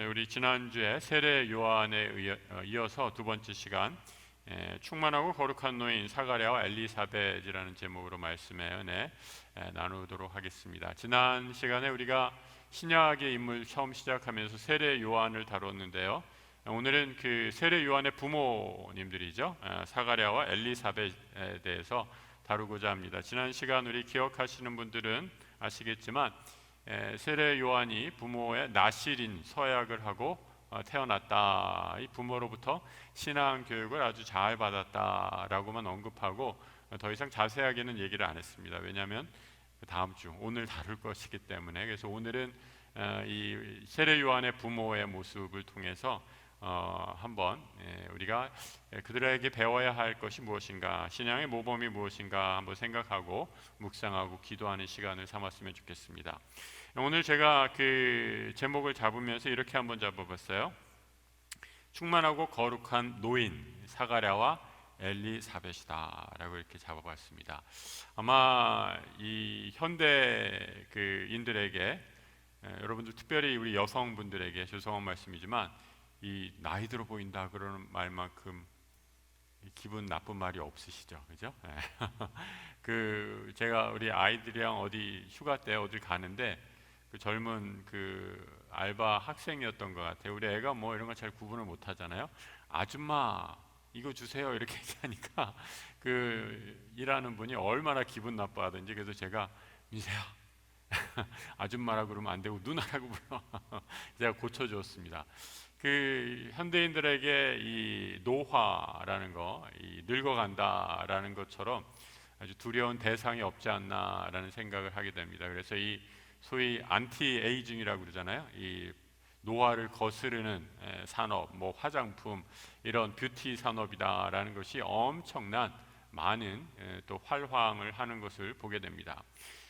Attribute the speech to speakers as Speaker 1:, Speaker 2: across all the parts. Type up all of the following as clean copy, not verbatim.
Speaker 1: 우리 지난주에 세례 요한에 이어서 두 번째 시간 충만하고 거룩한 노인 사가랴와 엘리사벳이라는 제목으로 말씀의 은혜 나누도록 하겠습니다. 지난 시간에 우리가 신약의 인물 처음 시작하면서 세례 요한을 다뤘는데요. 오늘은 그 세례 요한의 부모님들이죠. 사가랴와 엘리사벳에 대해서 다루고자 합니다. 지난 시간 우리 기억하시는 분들은 아시겠지만 세례 요한이 부모의 나실인 서약을 하고 태어났다. 이 부모로부터 신앙 교육을 아주 잘 받았다라고만 언급하고 더 이상 자세하게는 얘기를 안 했습니다. 왜냐하면 다음 주 오늘 다룰 것이기 때문에. 그래서 오늘은 이 세례 요한의 부모의 모습을 통해서 한번 우리가 그들에게 배워야 할 것이 무엇인가, 신앙의 모범이 무엇인가 한번 생각하고 묵상하고 기도하는 시간을 삼았으면 좋겠습니다. 오늘 제가 그 제목을 잡으면서 이렇게 한번 잡아봤어요. 충만하고 거룩한 노인 사가랴와 엘리사벳이다 라고 이렇게 잡아봤습니다. 아마 이 현대 그인들에게 여러분들 특별히 우리 여성분들에게 죄송한 말씀이지만 이 나이 들어 보인다 그러는 말만큼 기분 나쁜 말이 없으시죠, 그죠? 그 제가 우리 아이들이랑 어디 휴가 때 어딜 가는데 그 젊은 그 알바 학생이었던 것 같아요. 우리 애가 뭐 이런 거 잘 구분을 못 하잖아요. 아줌마 이거 주세요 이렇게 얘기하니까 그 일하는 분이 얼마나 기분 나빠하든지. 그래서 제가 민세야 아줌마라고 그러면 안 되고 누나라고 불러. 제가 고쳐주었습니다. 그 현대인들에게 이 노화라는 거, 이 늙어간다라는 것처럼 아주 두려운 대상이 없지 않나라는 생각을 하게 됩니다. 그래서 이 소위 안티에이징이라고 그러잖아요. 이 노화를 거스르는 산업, 뭐 화장품 이런 뷰티 산업이다라는 것이 엄청난 많은 또 활황을 하는 것을 보게 됩니다.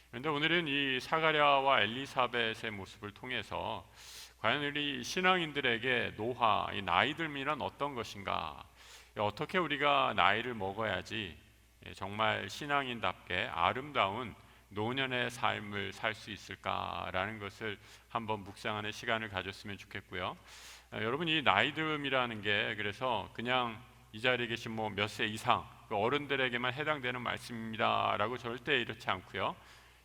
Speaker 1: 그런데 오늘은 이 사가랴와 엘리사벳의 모습을 통해서 과연 우리 신앙인들에게 노화, 이 나이 들미란 어떤 것인가, 어떻게 우리가 나이를 먹어야지 정말 신앙인답게 아름다운 노년의 삶을 살 수 있을까라는 것을 한번 묵상하는 시간을 가졌으면 좋겠고요. 여러분, 이 나이듦이라는 게 그래서 그냥 이 자리에 계신 뭐 몇 세 이상 그 어른들에게만 해당되는 말씀입니다라고 절대 이렇지 않고요.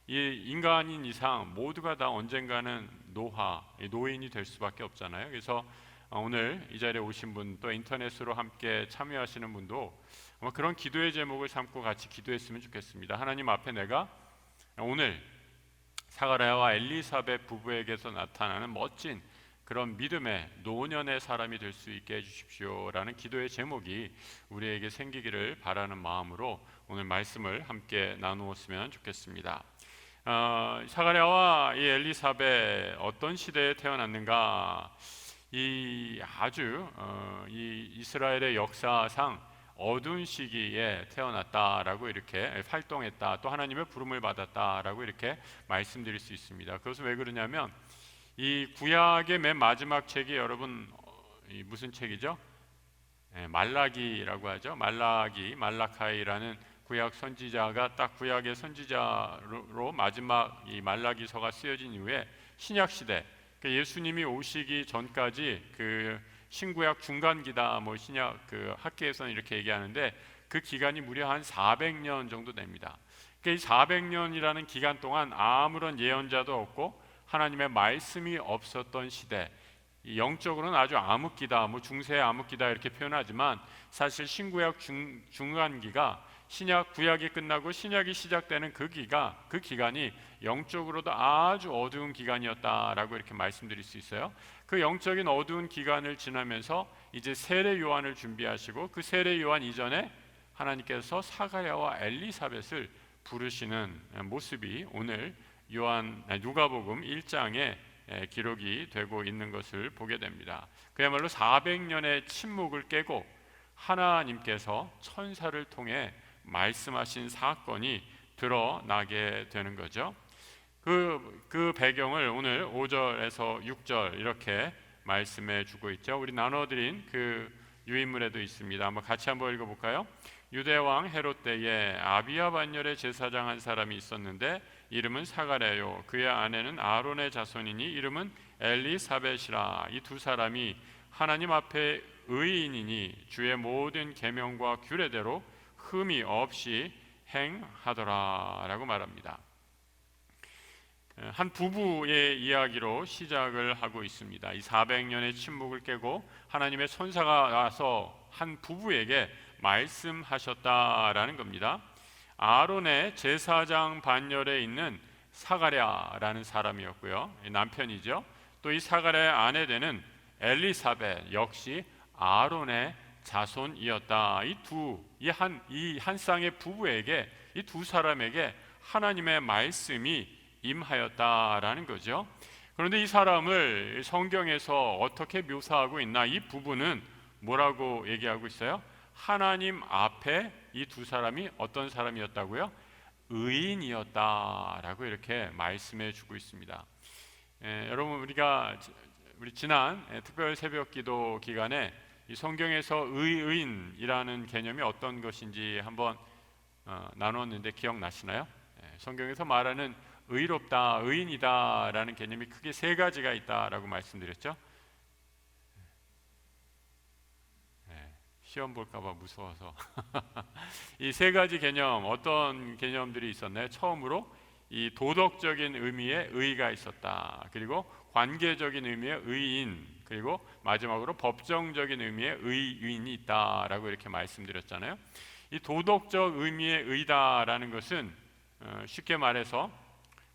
Speaker 1: 이 인간인 이상 모두가 다 언젠가는 노인이 될 수밖에 없잖아요. 그래서 오늘 이 자리에 오신 분, 또 인터넷으로 함께 참여하시는 분도 아마 그런 기도의 제목을 삼고 같이 기도했으면 좋겠습니다. 하나님 앞에 내가 오늘 사가랴와 엘리사벳 부부에게서 나타나는 멋진 그런 믿음의 노년의 사람이 될 수 있게 해주십시오라는 기도의 제목이 우리에게 생기기를 바라는 마음으로 오늘 말씀을 함께 나누었으면 좋겠습니다. 사가랴와 이 엘리사벳 어떤 시대에 태어났는가? 이 아주 이 이스라엘의 역사상 어두운 시기에 태어났다라고 이렇게 활동했다, 또 하나님의 부름을 받았다라고 이렇게 말씀드릴 수 있습니다. 그것은 왜 그러냐면 이 구약의 맨 마지막 책이 여러분 무슨 책이죠? 말라기라고 하죠. 말라카이라는 구약 선지자가 딱 구약의 선지자로 마지막 이 말라기서가 쓰여진 이후에 신약 시대, 예수님이 오시기 전까지 그 신구약 중간기다, 뭐 신약 그 학계에서는 이렇게 얘기하는데 그 기간이 무려 한 400년 정도 됩니다. 이 400년이라는 기간 동안 아무런 예언자도 없고 하나님의 말씀이 없었던 시대, 영적으로는 아주 암흑기다, 뭐 중세의 암흑기다 이렇게 표현하지만 사실 신구약 중간기가 신약 구약이 끝나고 신약이 시작되는 그 기간이 영적으로도 아주 어두운 기간이었다라고 이렇게 말씀드릴 수 있어요. 그 영적인 어두운 기간을 지나면서 이제 세례 요한을 준비하시고 그 세례 요한 이전에 하나님께서 사가랴와 엘리사벳을 부르시는 모습이 오늘 누가복음 1장에 기록이 되고 있는 것을 보게 됩니다. 그야말로 400년의 침묵을 깨고 하나님께서 천사를 통해 말씀하신 사건이 드러나게 되는 거죠. 그 배경을 오늘 5절에서 6절 이렇게 말씀해 주고 있죠. 우리 나눠드린 그 유인물에도 있습니다. 한번 같이 한번 읽어볼까요? 유대 왕 헤롯 때에 아비야 반열의 제사장 한 사람이 있었는데 이름은 사가랴요. 그의 아내는 아론의 자손이니 이름은 엘리사벳이라. 이 두 사람이 하나님 앞에 의인이니 주의 모든 계명과 규례대로 흠이 없이 행하더라 라고 말합니다. 한 부부의 이야기로 시작을 하고 있습니다. 이 400년의 침묵을 깨고 하나님의 천사가 와서 한 부부에게 말씀하셨다라는 겁니다. 아론의 제사장 반열에 있는 사가랴라는 사람이었고요, 남편이죠. 또 이 사가랴의 아내 되는 엘리사벳 역시 아론의 자손이었다. 이 한 쌍의 부부에게, 이 두 사람에게 하나님의 말씀이 임하였다라는 거죠. 그런데 이 사람을 성경에서 어떻게 묘사하고 있나? 이 부부는 뭐라고 얘기하고 있어요? 하나님 앞에 이 두 사람이 어떤 사람이었다고요? 의인이었다라고 이렇게 말씀해 주고 있습니다. 여러분, 우리 지난 특별 새벽기도 기간에 이 성경에서 의인이라는 개념이 어떤 것인지 한번 나누었는데 기억나시나요? 성경에서 말하는 의롭다, 의인이다라는 개념이 크게 세 가지가 있다라고 말씀드렸죠. 시험 볼까봐 무서워서 이 세 가지 개념, 어떤 개념들이 있었나요? 처음으로 이 도덕적인 의미의 의가 있었다. 그리고 관계적인 의미의 의인, 그리고 마지막으로 법정적인 의미의 의인이 있다라고 이렇게 말씀드렸잖아요. 이 도덕적 의미의 의다라는 것은 쉽게 말해서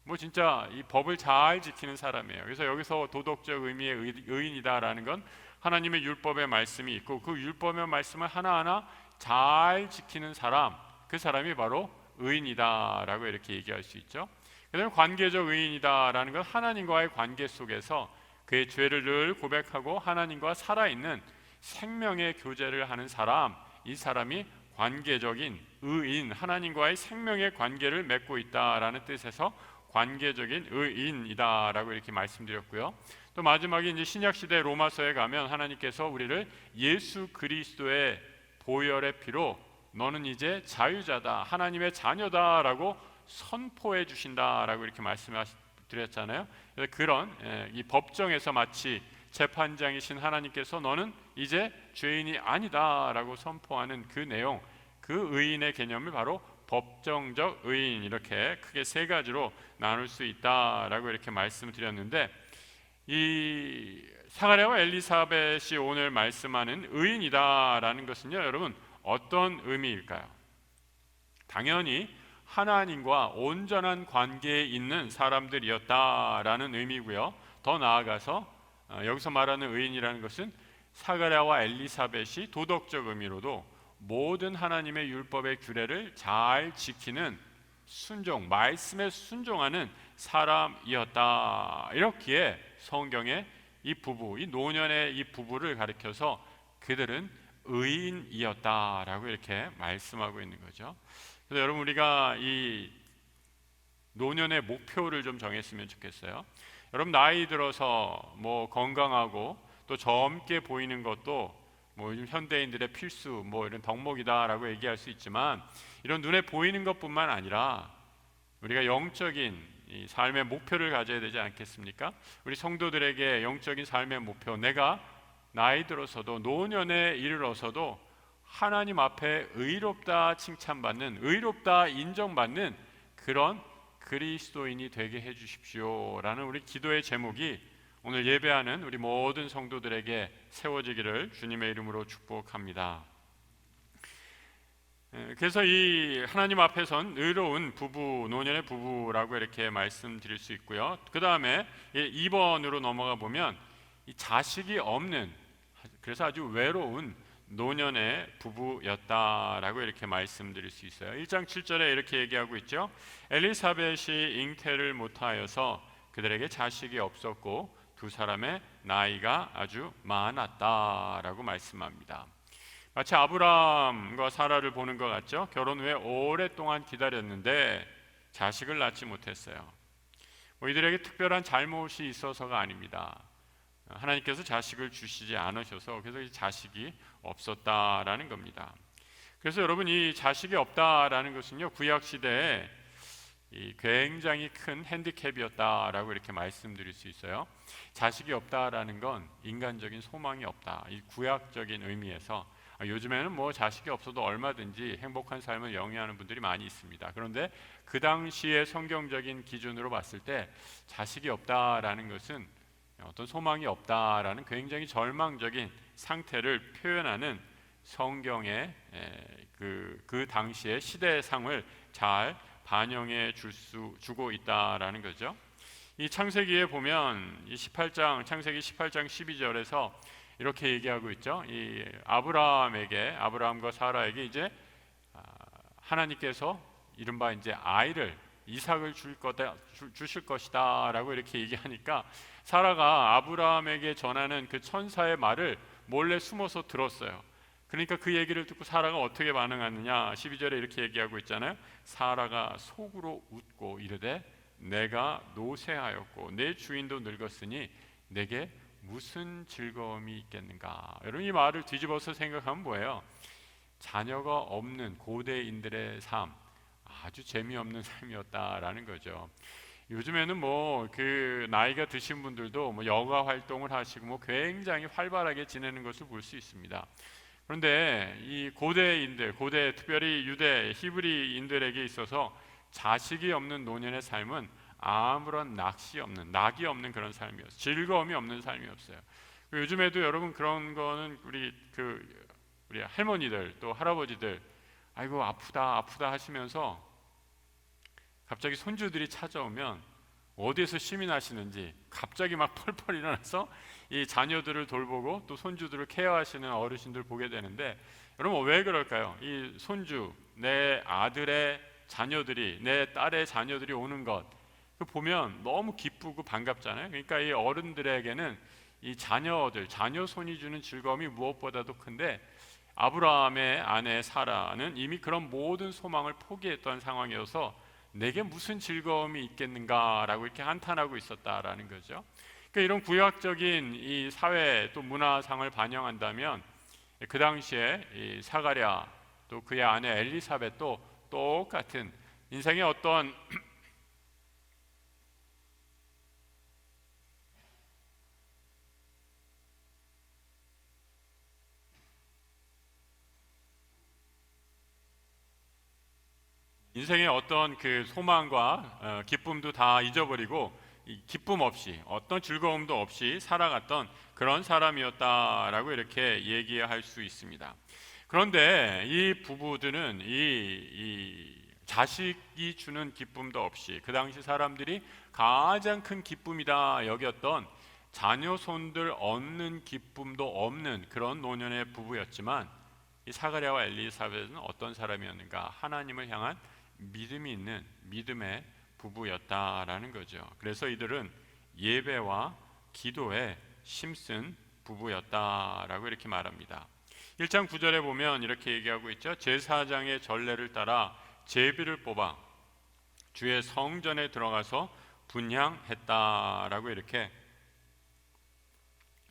Speaker 1: 뭐 진짜 이 법을 잘 지키는 사람이에요. 그래서 여기서 도덕적 의미의 의인이다라는 건 하나님의 율법의 말씀이 있고 그 율법의 말씀을 하나하나 잘 지키는 사람, 그 사람이 바로 의인이다라고 이렇게 얘기할 수 있죠. 그다음에 관계적 의인이다라는 건 하나님과의 관계 속에서 그의 죄를 늘 고백하고 하나님과 살아있는 생명의 교제를 하는 사람, 이 사람이 관계적인 의인, 하나님과의 생명의 관계를 맺고 있다라는 뜻에서 관계적인 의인이다라고 이렇게 말씀드렸고요. 또 마지막에 이제 신약 시대 로마서에 가면 하나님께서 우리를 예수 그리스도의 보혈의 피로 너는 이제 자유자다, 하나님의 자녀다라고 선포해 주신다라고 이렇게 말씀드렸잖아요. 그래서 그런 이 법정에서 마치 재판장이신 하나님께서 너는 이제 죄인이 아니다라고 선포하는 그 내용, 그 의인의 개념을 바로 법정적 의인, 이렇게 크게 세 가지로 나눌 수 있다라고 이렇게 말씀드렸는데, 이 사가랴와 엘리사벳이 오늘 말씀하는 의인이다라는 것은요, 여러분 어떤 의미일까요? 당연히 하나님과 온전한 관계에 있는 사람들이었다라는 의미고요. 더 나아가서 여기서 말하는 의인이라는 것은 사가랴와 엘리사벳이 도덕적 의미로도 모든 하나님의 율법의 규례를 잘 지키는 순종, 말씀에 순종하는 사람이었다. 이렇기에 성경에 이 부부, 이 노년의 이 부부를 가리켜서 그들은 의인이었다라고 이렇게 말씀하고 있는 거죠. 그래서 여러분, 우리가 이 노년의 목표를 좀 정했으면 좋겠어요. 여러분, 나이 들어서 뭐 건강하고 또 젊게 보이는 것도 뭐 요즘 현대인들의 필수 뭐 이런 덕목이다라고 얘기할 수 있지만, 이런 눈에 보이는 것뿐만 아니라 우리가 영적인 이 삶의 목표를 가져야 되지 않겠습니까? 우리 성도들에게 영적인 삶의 목표, 내가 나이 들어서도 노년에 이르러서도 하나님 앞에 의롭다 칭찬받는, 의롭다 인정받는 그런 그리스도인이 되게 해주십시오 라는 우리 기도의 제목이 오늘 예배하는 우리 모든 성도들에게 세워지기를 주님의 이름으로 축복합니다. 그래서 이 하나님 앞에선 의로운 부부, 노년의 부부라고 이렇게 말씀드릴 수 있고요. 그 다음에 2번으로 넘어가 보면 이 자식이 없는, 그래서 아주 외로운 노년의 부부였다라고 이렇게 말씀드릴 수 있어요. 1장 7절에 이렇게 얘기하고 있죠. 엘리사벳이 잉태를 못하여서 그들에게 자식이 없었고 두 사람의 나이가 아주 많았다라고 말씀합니다. 마치 아브라함과 사라를 보는 것 같죠. 결혼 후에 오랫동안 기다렸는데 자식을 낳지 못했어요. 이들에게 특별한 잘못이 있어서가 아닙니다. 하나님께서 자식을 주시지 않으셔서 그래서 자식이 없었다라는 겁니다. 그래서 여러분, 이 자식이 없다라는 것은요, 구약 시대에 이 굉장히 큰 핸디캡이었다라고 이렇게 말씀드릴 수 있어요. 자식이 없다라는 건 인간적인 소망이 없다, 이 구약적인 의미에서. 요즘에는 뭐 자식이 없어도 얼마든지 행복한 삶을 영위하는 분들이 많이 있습니다. 그런데 그 당시의 성경적인 기준으로 봤을 때 자식이 없다라는 것은 어떤 소망이 없다라는 굉장히 절망적인 상태를 표현하는 성경의 그 당시의 시대상을 잘 반영해 주고 있다라는 거죠. 이 창세기에 보면 이 창세기 18장 12절에서 이렇게 얘기하고 있죠. 이 아브라함과 사라에게 이제 하나님께서 이른바 이제 아이를, 이삭을 주실 것이다라고 이렇게 얘기하니까 사라가 아브라함에게 전하는 그 천사의 말을 몰래 숨어서 들었어요. 그러니까 그 얘기를 듣고 사라가 어떻게 반응하느냐, 12절에 이렇게 얘기하고 있잖아요. 사라가 속으로 웃고 이르되 내가 노쇠하였고 내 주인도 늙었으니 내게 무슨 즐거움이 있겠는가. 여러분, 이 말을 뒤집어서 생각하면 뭐예요? 자녀가 없는 고대인들의 삶, 아주 재미없는 삶이었다라는 거죠. 요즘에는 뭐 그 나이가 드신 분들도 뭐 여가 활동을 하시고 뭐 굉장히 활발하게 지내는 것을 볼 수 있습니다. 그런데 이 고대인들, 특별히 유대 히브리인들에게 있어서 자식이 없는 노년의 삶은 아무런 낙이 없는 그런 삶이었어요. 즐거움이 없는 삶이었어요. 요즘에도 여러분 그런 거는 우리 할머니들 또 할아버지들 아이고 아프다 하시면서 갑자기 손주들이 찾아오면 어디에서 심이 나시는지 갑자기 막 펄펄 일어나서 이 자녀들을 돌보고 또 손주들을 케어하시는 어르신들 보게 되는데, 여러분 왜 그럴까요? 이 손주, 내 아들의 자녀들이, 내 딸의 자녀들이 오는 것 보면 너무 기쁘고 반갑잖아요. 그러니까 이 어른들에게는 이 자녀손이 주는 즐거움이 무엇보다도 큰데, 아브라함의 아내 사라는 이미 그런 모든 소망을 포기했던 상황이어서 내게 무슨 즐거움이 있겠는가라고 이렇게 한탄하고 있었다라는 거죠. 그러니까 이런 구약적인 이 사회 또 문화상을 반영한다면 그 당시에 이 사가랴 또 그의 아내 엘리사벳도 똑같은 인생의 어떤 그 소망과 기쁨도 다 잊어버리고 기쁨 없이 어떤 즐거움도 없이 살아갔던 그런 사람이었다라고 이렇게 얘기할 수 있습니다. 그런데 이 부부들은 이 자식이 주는 기쁨도 없이 그 당시 사람들이 가장 큰 기쁨이다 여겼던 자녀손들 얻는 기쁨도 없는 그런 노년의 부부였지만, 이 사가랴와 엘리사벳은 어떤 사람이었는가? 하나님을 향한 믿음이 있는 믿음의 부부였다라는 거죠. 그래서 이들은 예배와 기도에 힘쓴 부부였다라고 이렇게 말합니다. 1장 9절에 보면 이렇게 얘기하고 있죠. 제사장의 전례를 따라 제비를 뽑아 주의 성전에 들어가서 분향했다라고 이렇게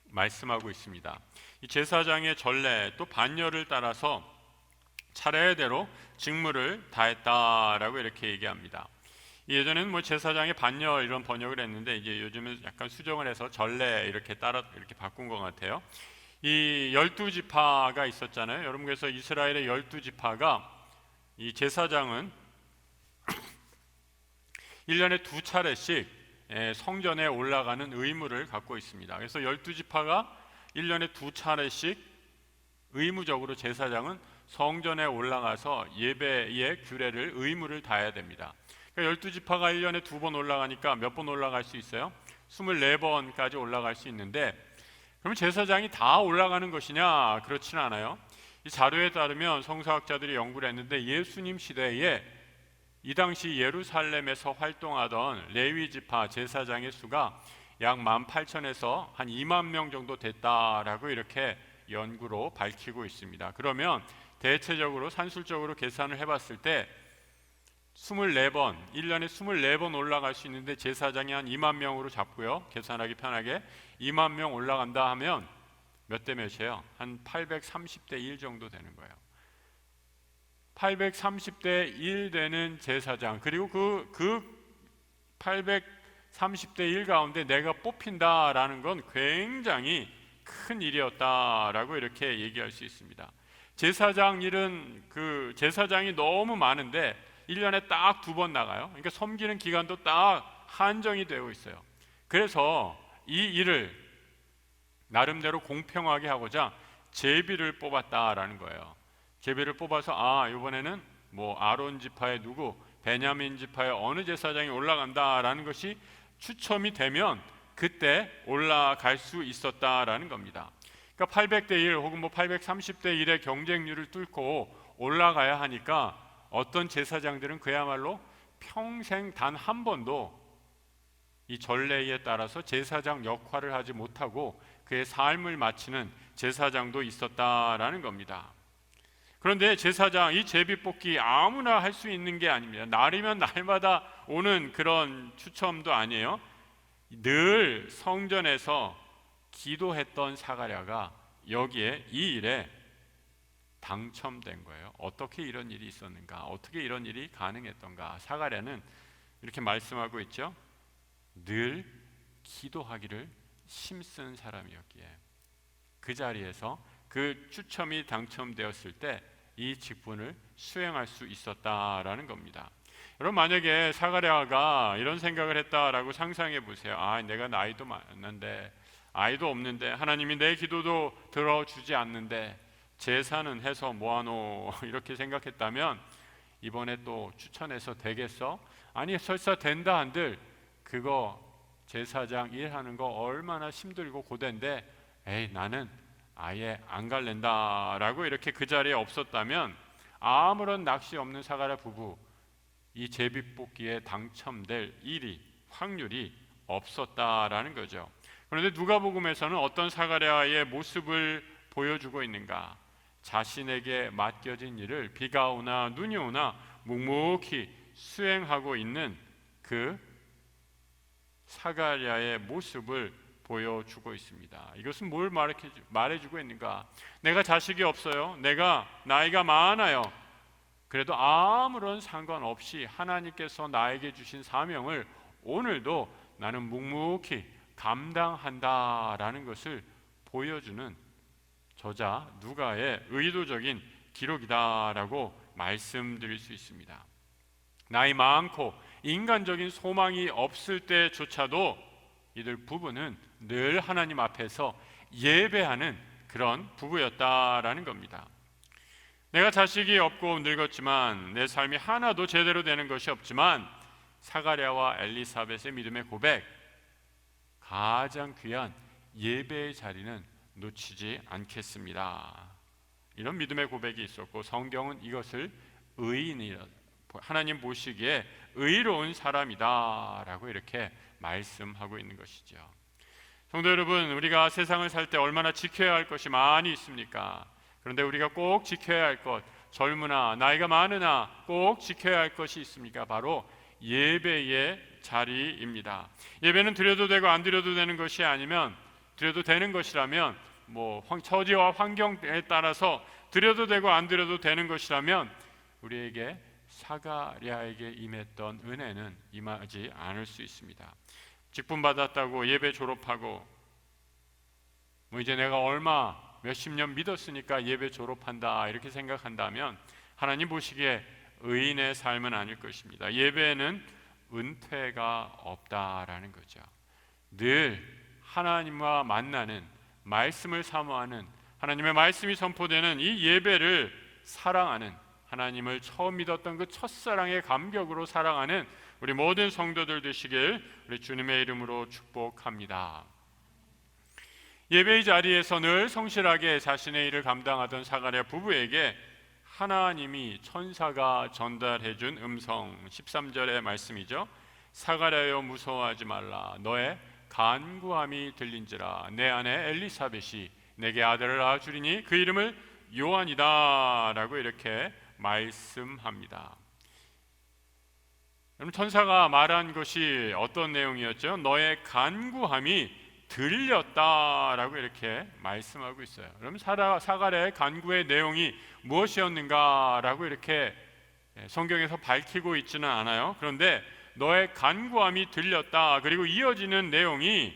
Speaker 1: 말씀하고 있습니다. 이 제사장의 전례 또 반열을 따라서 차례대로 직무를 다했다라고 이렇게 얘기합니다. 예전에는 뭐 제사장의 반열 이런 번역을 했는데 이제 요즘은 약간 수정을 해서 전례 이렇게 바꾼 것 같아요. 이 12지파가 있었잖아요. 여러분, 그래서 이스라엘의 12지파가 이 제사장은 1년에 2차례씩 성전에 올라가는 의무를 갖고 있습니다. 그래서 12지파가 1년에 2차례씩 의무적으로 제사장은 성전에 올라가서 예배의 규례를 의무를 다해야 됩니다. 그러니까 12지파가 1년에 2번 올라가니까 몇 번 올라갈 수 있어요? 24번까지 올라갈 수 있는데, 그러면 제사장이 다 올라가는 것이냐? 그렇지는 않아요. 이 자료에 따르면 성서학자들이 연구를 했는데 예수님 시대에 이 당시 예루살렘에서 활동하던 레위 지파 제사장의 수가 약 18,000에서 한 2만 명 정도 됐다라고 이렇게 연구로 밝히고 있습니다. 그러면 대체적으로 산술적으로 계산을 해봤을 때 24번, 1년에 24번 올라갈 수 있는데 제사장이 한 2만 명으로 잡고요. 계산하기 편하게 2만 명 올라간다 하면 몇 대 몇이에요? 한 830대 1 정도 되는 거예요. 830대 1 되는 제사장, 그리고 그 830대 1 가운데 내가 뽑힌다라는 건 굉장히 큰 일이었다라고 이렇게 얘기할 수 있습니다. 제사장 일은 그 제사장이 너무 많은데 1년에 딱 2번 나가요. 그러니까 섬기는 기간도 딱 한정이 되어 있어요. 그래서 이 일을 나름대로 공평하게 하고자 제비를 뽑았다라는 거예요. 제비를 뽑아서 이번에는 뭐 아론 지파의 누구, 베냐민 지파의 어느 제사장이 올라간다라는 것이 추첨이 되면 그때 올라갈 수 있었다라는 겁니다. 그러니까 800대 1 혹은 뭐 830대 1의 경쟁률을 뚫고 올라가야 하니까 어떤 제사장들은 그야말로 평생 단 한 번도 이 전례에 따라서 제사장 역할을 하지 못하고 그의 삶을 마치는 제사장도 있었다라는 겁니다. 그런데 제사장, 이 제비뽑기 아무나 할 수 있는 게 아닙니다. 날이면 날마다 오는 그런 추첨도 아니에요. 늘 성전에서 기도했던 사가랴가 여기에 이 일에 당첨된 거예요. 어떻게 이런 일이 있었는가? 어떻게 이런 일이 가능했던가? 사가랴는 이렇게 말씀하고 있죠. 늘 기도하기를 힘쓴 사람이었기에 그 자리에서 그 추첨이 당첨되었을 때 이 직분을 수행할 수 있었다라는 겁니다. 여러분, 만약에 사가랴가 이런 생각을 했다라고 상상해 보세요. 내가 나이도 많은데, 아이도 없는데, 하나님이 내 기도도 들어주지 않는데 제사는 해서 뭐하노 이렇게 생각했다면 이번에 또 추천해서 되겠어? 아니, 설사 된다 한들 그거 제사장 일하는 거 얼마나 힘들고 고된데 나는 아예 안 갈랜다라고 이렇게 그 자리에 없었다면 아무런 낚시 없는 사가랴 부부, 이 제비뽑기에 당첨될 확률이 없었다라는 거죠. 그런데 누가복음에서는 어떤 사가랴의 모습을 보여주고 있는가? 자신에게 맡겨진 일을 비가 오나 눈이 오나 묵묵히 수행하고 있는 그 사가랴의 모습을 보여주고 있습니다. 이것은 뭘 말해주고 있는가? 내가 자식이 없어요. 내가 나이가 많아요. 그래도 아무런 상관없이 하나님께서 나에게 주신 사명을 오늘도 나는 묵묵히 감당한다라는 것을 보여주는 저자 누가의 의도적인 기록이다라고 말씀드릴 수 있습니다. 나이 많고 인간적인 소망이 없을 때조차도 이들 부부는 늘 하나님 앞에서 예배하는 그런 부부였다라는 겁니다. 내가 자식이 없고 늙었지만 내 삶이 하나도 제대로 되는 것이 없지만 사가랴와 엘리사벳의 믿음의 고백, 가장 귀한 예배의 자리는 놓치지 않겠습니다. 이런 믿음의 고백이 있었고 성경은 이것을 의인이라, 하나님 보시기에 의로운 사람이다 라고 이렇게 말씀하고 있는 것이죠. 성도 여러분, 우리가 세상을 살 때 얼마나 지켜야 할 것이 많이 있습니까? 그런데 우리가 꼭 지켜야 할 것, 젊으나 나이가 많으나 꼭 지켜야 할 것이 있습니까? 바로 예배의 자리입니다. 예배는 드려도 되고 안 드려도 되는 것이 아니면, 드려도 되는 것이라면 뭐 처지와 환경에 따라서 드려도 되고 안 드려도 되는 것이라면 우리에게 사가랴에게 임했던 은혜는 임하지 않을 수 있습니다. 직분 받았다고 예배 졸업하고 뭐 이제 내가 몇십 년 믿었으니까 예배 졸업한다 이렇게 생각한다면 하나님 보시기에 의인의 삶은 아닐 것입니다. 예배에는 은퇴가 없다라는 거죠. 늘 하나님과 만나는, 말씀을 사모하는, 하나님의 말씀이 선포되는 이 예배를 사랑하는, 하나님을 처음 믿었던 그 첫사랑의 감격으로 사랑하는 우리 모든 성도들 되시길 우리 주님의 이름으로 축복합니다. 예배의 자리에서 늘 성실하게 자신의 일을 감당하던 사가랴 부부에게 하나님이 천사가 전달해준 음성, 13절의 말씀이죠. 사가랴여 무서워하지 말라. 너의 간구함이 들린지라. 내 아내 엘리사벳이 내게 아들을 낳아주리니 그 이름을 요한이다 라고 이렇게 말씀합니다. 여러분, 천사가 말한 것이 어떤 내용이었죠? 너의 간구함이 들렸다라고 이렇게 말씀하고 있어요. 그러면 사가랴의 간구의 내용이 무엇이었는가라고 이렇게 성경에서 밝히고 있지는 않아요. 그런데 너의 간구함이 들렸다, 그리고 이어지는 내용이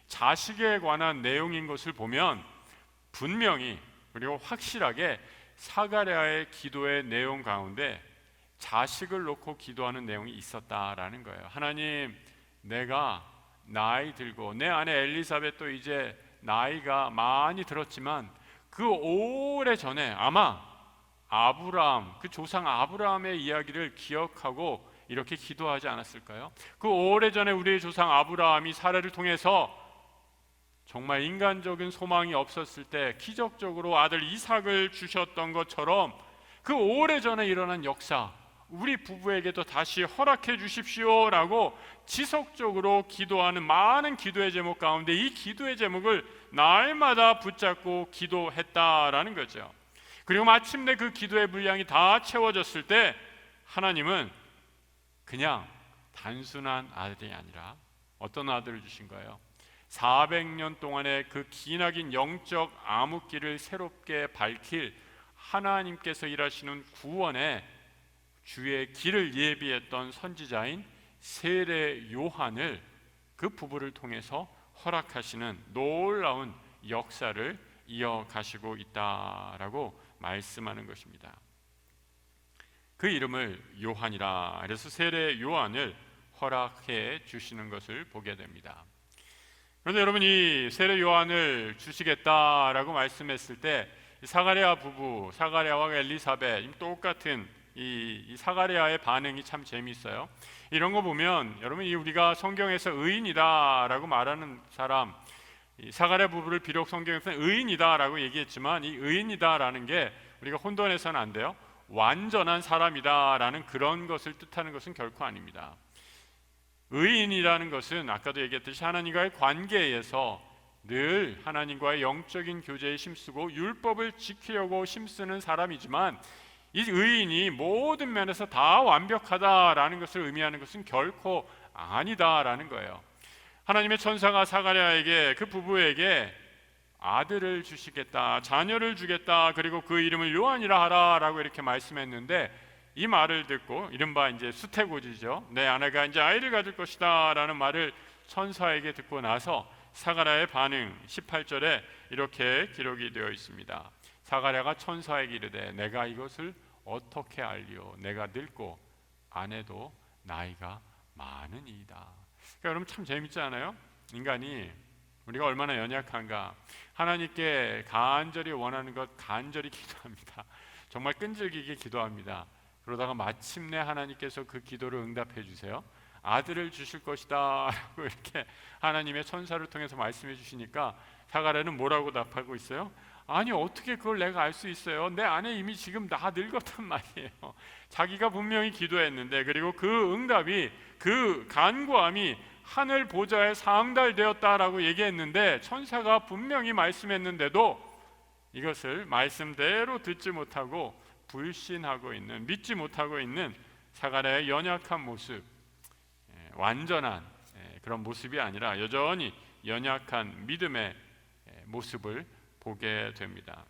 Speaker 1: 자식에 관한 내용인 것을 보면 분명히 그리고 확실하게 사가랴의 기도의 내용 가운데 자식을 놓고 기도하는 내용이 있었다라는 거예요. 하나님, 내가 나이 들고 내 아내 엘리사벳도 이제 나이가 많이 들었지만 그 오래 전에 아마 아브라함, 그 조상 아브라함의 이야기를 기억하고 이렇게 기도하지 않았을까요? 그 오래전에 우리의 조상 아브라함이 사라를 통해서 정말 인간적인 소망이 없었을 때 기적적으로 아들 이삭을 주셨던 것처럼 그 오래전에 일어난 역사, 우리 부부에게도 다시 허락해 주십시오라고 지속적으로 기도하는 많은 기도의 제목 가운데 이 기도의 제목을 날마다 붙잡고 기도했다라는 거죠. 그리고 마침내 그 기도의 분량이 다 채워졌을 때 하나님은 그냥 단순한 아들이 아니라 어떤 아들을 주신 거예요? 400년 동안의 그 기나긴 영적 암흑기를 새롭게 밝힐 하나님께서 일하시는 구원의 주의 길을 예비했던 선지자인 세례 요한을 그 부부를 통해서 허락하시는 놀라운 역사를 이어가시고 있다라고 말씀하는 것입니다. 그 이름을 요한이라, 그래서 세례 요한을 허락해 주시는 것을 보게 됩니다. 그런데 여러분, 이 세례 요한을 주시겠다라고 말씀했을 때 사가랴 부부, 사가랴와 엘리사벳 똑같은 이 사가랴의 반응이 참 재미있어요. 이런 거 보면 여러분, 우리가 성경에서 의인이다라고 말하는 사람, 이 사가랴 부부를 비록 성경에서는 의인이다라고 얘기했지만 이 의인이다라는 게 우리가 혼돈해서는 안 돼요. 완전한 사람이다라는 그런 것을 뜻하는 것은 결코 아닙니다. 의인이라는 것은 아까도 얘기했듯이 하나님과의 관계에서 늘 하나님과의 영적인 교제에 힘쓰고 율법을 지키려고 힘쓰는 사람이지만 이 의인이 모든 면에서 다 완벽하다라는 것을 의미하는 것은 결코 아니다라는 거예요. 하나님의 천사가 사가랴에게, 그 부부에게 아들을 주시겠다, 자녀를 주겠다, 그리고 그 이름을 요한이라 하라라고 이렇게 말씀했는데 이 말을 듣고, 이른바 이제 수태고지죠, 내 아내가 이제 아이를 가질 것이다라는 말을 천사에게 듣고 나서 사가랴의 반응 18절에 이렇게 기록이 되어 있습니다. 사가랴가 천사에게 이르되 내가 이것을 어떻게 알리오? 내가 늙고 아내도 나이가 많으니이다. 그러니까 여러분 참 재밌지 않아요? 인간이 우리가 얼마나 연약한가. 하나님께 간절히 원하는 것 간절히 기도합니다. 정말 끈질기게 기도합니다. 그러다가 마침내 하나님께서 그 기도를 응답해 주세요. 아들을 주실 것이다 라고 이렇게 하나님의 천사를 통해서 말씀해 주시니까 사가랴는 뭐라고 답하고 있어요? 아니, 어떻게 그걸 내가 알 수 있어요? 내 아내 이미 지금 다 늙었단 말이에요. 자기가 분명히 기도했는데, 그리고 그 응답이, 그 간구함이 하늘 보좌에 상달되었다라고 얘기했는데 천사가 분명히 말씀했는데도 이것을 말씀대로 듣지 못하고 불신하고 있는, 믿지 못하고 있는 사가랴의 연약한 모습, 완전한 그런 모습이 아니라 여전히 연약한 믿음의 모습을 보게 됩니다.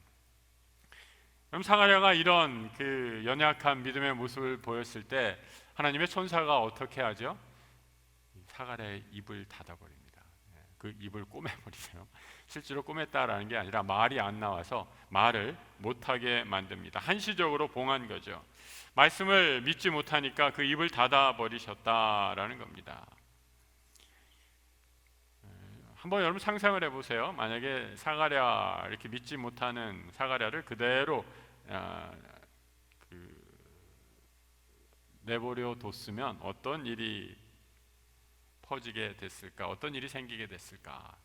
Speaker 1: 그럼 사가랴가 이런 그 연약한 믿음의 모습을 보였을 때 하나님의 천사가 어떻게 하죠? 사가랴의 입을 닫아버립니다. 그 입을 꼬매버리세요. 실제로 꼬맸다라는 게 아니라 말이 안 나와서 말을 못하게 만듭니다. 한시적으로 봉한 거죠. 말씀을 믿지 못하니까 그 입을 닫아버리셨다라는 겁니다. 한번 여러분 상상을 해보세요. 만약에 사가랴, 이렇게 믿지 못하는 사가랴를 그대로 내버려 뒀으면 어떤 일이 퍼지게 됐을까? 어떤 일이 생기게 됐을까?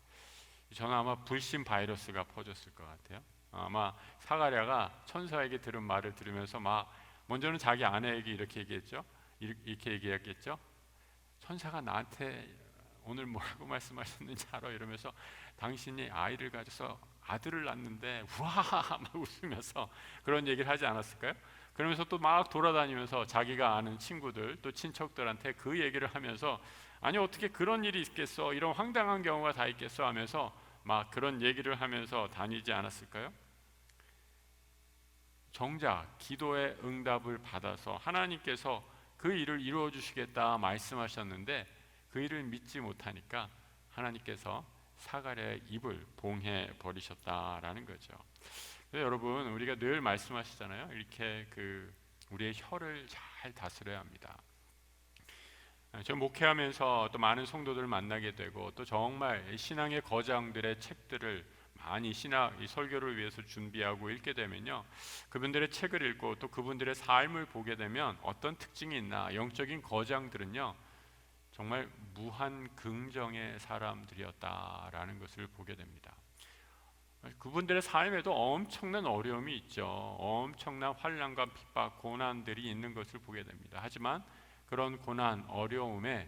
Speaker 1: 저는 아마 불신 바이러스가 퍼졌을 것 같아요. 아마 사가랴가 천사에게 들은 말을 들으면서 막 먼저는 자기 아내에게 이렇게 얘기했죠. 이렇게 얘기했겠죠. 천사가 나한테 오늘 뭐라고 말씀하셨는지 알아? 이러면서 당신이 아이를 가져서 아들을 낳는데 우와 막 웃으면서 그런 얘기를 하지 않았을까요? 그러면서 또 막 돌아다니면서 자기가 아는 친구들 또 친척들한테 그 얘기를 하면서 아니 어떻게 그런 일이 있겠어, 이런 황당한 경우가 다 있겠어 하면서 막 그런 얘기를 하면서 다니지 않았을까요? 정작 기도의 응답을 받아서 하나님께서 그 일을 이루어 주시겠다 말씀하셨는데 그 일을 믿지 못하니까 하나님께서 사가랴의 입을 봉해 버리셨다라는 거죠. 그래서 여러분, 우리가 늘 말씀하시잖아요. 이렇게 우리의 혀를 잘 다스려야 합니다. 저 목회하면서 또 많은 성도들을 만나게 되고 또 정말 신앙의 거장들의 책들을 많이 이 설교를 위해서 준비하고 읽게 되면요, 그분들의 책을 읽고 또 그분들의 삶을 보게 되면 어떤 특징이 있나, 영적인 거장들은요 정말 무한 긍정의 사람들이었다라는 것을 보게 됩니다. 그분들의 삶에도 엄청난 어려움이 있죠. 엄청난 환난과 핍박, 고난들이 있는 것을 보게 됩니다. 하지만 그런 고난, 어려움에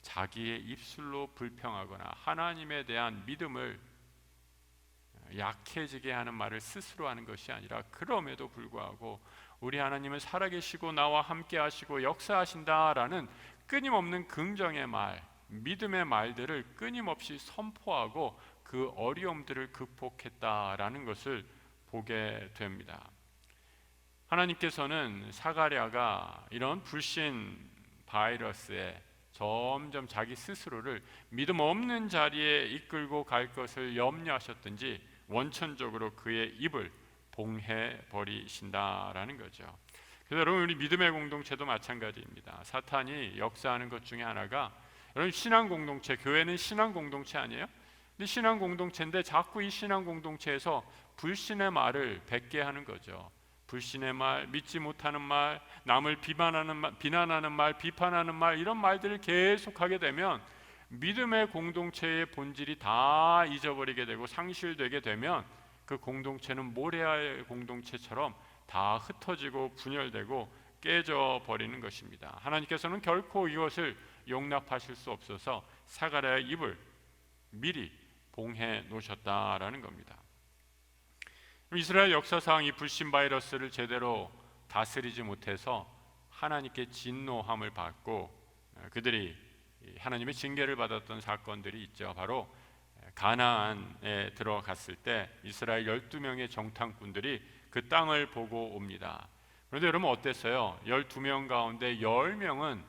Speaker 1: 자기의 입술로 불평하거나 하나님에 대한 믿음을 약해지게 하는 말을 스스로 하는 것이 아니라, 그럼에도 불구하고 우리 하나님은 살아계시고 나와 함께 하시고 역사하신다라는 끊임없는 긍정의 말, 믿음의 말들을 끊임없이 선포하고 그 어려움들을 극복했다라는 것을 보게 됩니다. 하나님께서는 사가랴가 이런 불신 바이러스에 점점 자기 스스로를 믿음 없는 자리에 이끌고 갈 것을 염려하셨든지 원천적으로 그의 입을 봉해 버리신다라는 거죠. 그래서 여러분, 우리 믿음의 공동체도 마찬가지입니다. 사탄이 역사하는 것 중에 하나가, 여러분 신앙 공동체, 교회는 신앙 공동체 아니에요? 근데 신앙 공동체인데 자꾸 이 신앙 공동체에서 불신의 말을 뱉게 하는 거죠. 불신의 말, 믿지 못하는 말, 남을 비난하는 말, 비판하는 말, 이런 말들을 계속하게 되면 믿음의 공동체의 본질이 다 잊어버리게 되고 상실되게 되면 그 공동체는 모래알 공동체처럼 다 흩어지고 분열되고 깨져 버리는 것입니다. 하나님께서는 결코 이것을 용납하실 수 없어서 사가랴의 입을 미리 봉해 놓으셨다라는 겁니다. 이스라엘 역사상 이 불신 바이러스를 제대로 다스리지 못해서 하나님께 진노함을 받고 그들이 하나님의 징계를 받았던 사건들이 있죠. 바로 가나안에 들어갔을 때 이스라엘 12명의 정탐꾼들이 그 땅을 보고 옵니다. 그런데 여러분 어땠어요? 12명 가운데 10명은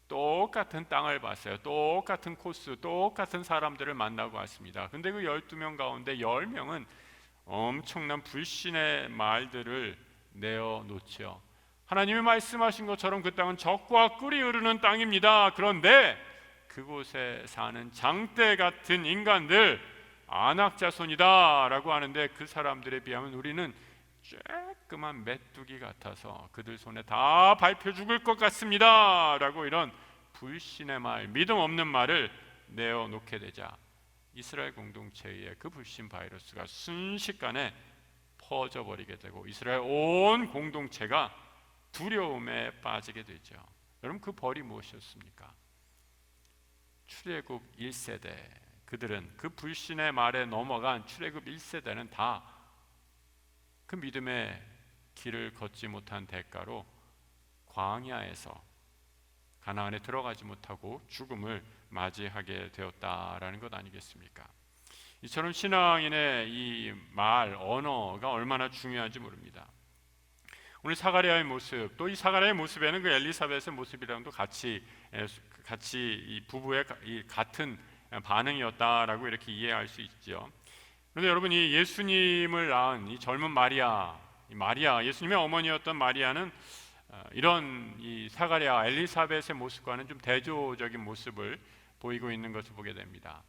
Speaker 1: 똑같은 땅을 봤어요. 똑같은 코스, 똑같은 사람들을 만나고 왔습니다. 근데 그 12명 가운데 10명은 엄청난 불신의 말들을 내어놓죠. 하나님이 말씀하신 것처럼 그 땅은 젖과 꿀이 흐르는 땅입니다. 그런데 그곳에 사는 장대 같은 인간들, 안악자손이다 라고 하는데, 그 사람들에 비하면 우리는 쬐끄만 메뚜기 같아서 그들 손에 다 밟혀 죽을 것 같습니다 라고 이런 불신의 말, 믿음 없는 말을 내어놓게 되자 이스라엘 공동체의 그 불신 바이러스가 순식간에 퍼져버리게 되고 이스라엘 온 공동체가 두려움에 빠지게 되죠. 여러분, 그 벌이 무엇이었습니까? 출애굽 1세대, 그들은 그 불신의 말에 넘어간 출애굽 1세대는 다 그 믿음의 길을 걷지 못한 대가로 광야에서 가나안에 들어가지 못하고 죽음을 맞이하게 되었다라는 것 아니겠습니까? 이처럼 신앙인의 이 말, 언어가 얼마나 중요한지 모릅니다. 오늘 사가랴의 모습, 또 이 사가랴의 모습에는 그 엘리사벳의 모습이랑도 같이 이 부부의 이 같은 반응이었다라고 이렇게 이해할 수 있죠. 그런데 여러분, 이 예수님을 낳은 이 젊은 마리아, 예수님의 어머니였던 마리아는 이런 이 사가랴, 엘리사벳의 모습과는 좀 대조적인 모습을 보이고 있는 것을 보게 됩니다.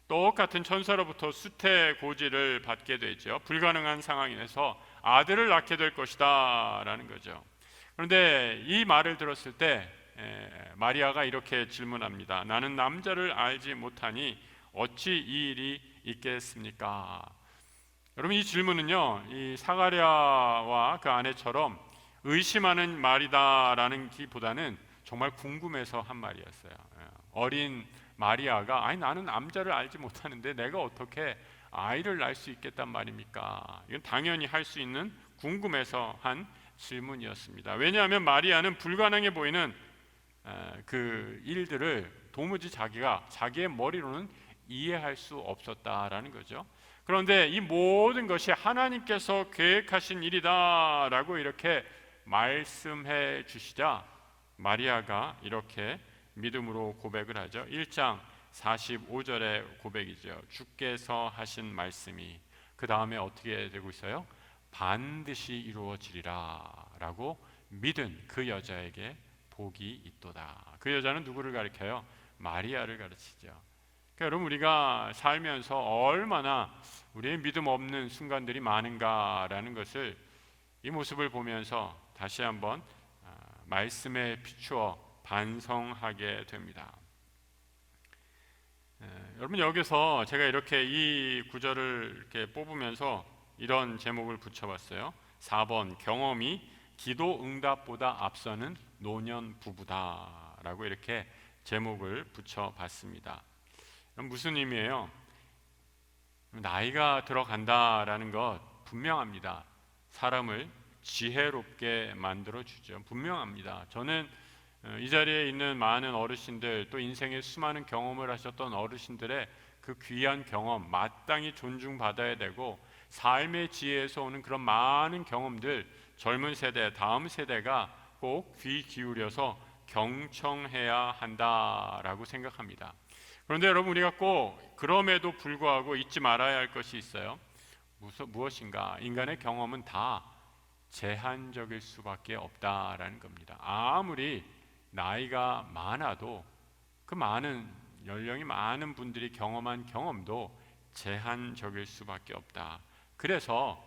Speaker 1: 똑같은 천사로부터 수태고지를 받게 되죠. 불가능한 상황에서 아들을 낳게 될 것이다 라는 거죠. 그런데 이 말을 들었을 때 마리아가 이렇게 질문합니다. 나는 남자를 알지 못하니 어찌 이 일이 있겠습니까? 여러분, 이 질문은요, 이 사가랴와 그 아내처럼 의심하는 말이다라는 기보다는 정말 궁금해서 한 말이었어요. 어린 마리아가 아니 나는 남자를 알지 못하는데 내가 어떻게 아이를 낳을 수 있겠단 말입니까? 이건 당연히 할 수 있는 궁금해서 한 질문이었습니다. 왜냐하면 마리아는 불가능해 보이는 그 일들을 도무지 자기의 머리로는 이해할 수 없었다라는 거죠. 그런데 이 모든 것이 하나님께서 계획하신 일이다라고 이렇게 말씀해 주시자 마리아가 이렇게 믿음으로 고백을 하죠. 1장 45절의 고백이죠. 주께서 하신 말씀이, 그 다음에 어떻게 되고 있어요? 반드시 이루어지리라 라고 믿은 그 여자에게 복이 있도다. 그 여자는 누구를 가리켜요? 마리아를 가르치죠. 그러니까 여러분, 우리가 살면서 얼마나 우리의 믿음 없는 순간들이 많은가라는 것을, 이 모습을 보면서 다시 한번 말씀에 비추어 반성하게 됩니다. 여러분, 여기서 제가 이렇게 이 구절을 이렇게 뽑으면서 이런 제목을 붙여봤어요. 4번, 경험이 기도 응답보다 앞서는 노년 부부다라고 이렇게 제목을 붙여봤습니다. 무슨 의미예요? 나이가 들어간다라는 것 분명합니다. 사람을 지혜롭게 만들어주죠. 분명합니다. 저는 이 자리에 있는 많은 어르신들, 또 인생의 수많은 경험을 하셨던 어르신들의 그 귀한 경험 마땅히 존중받아야 되고, 삶의 지혜에서 오는 그런 많은 경험들 젊은 세대, 다음 세대가 꼭 귀 기울여서 경청해야 한다라고 생각합니다. 그런데 여러분, 우리가 꼭 그럼에도 불구하고 잊지 말아야 할 것이 있어요. 무엇인가? 인간의 경험은 다 제한적일 수밖에 없다라는 겁니다. 아무리 나이가 많아도, 그 많은 연령이 많은 분들이 경험한 경험도 제한적일 수밖에 없다. 그래서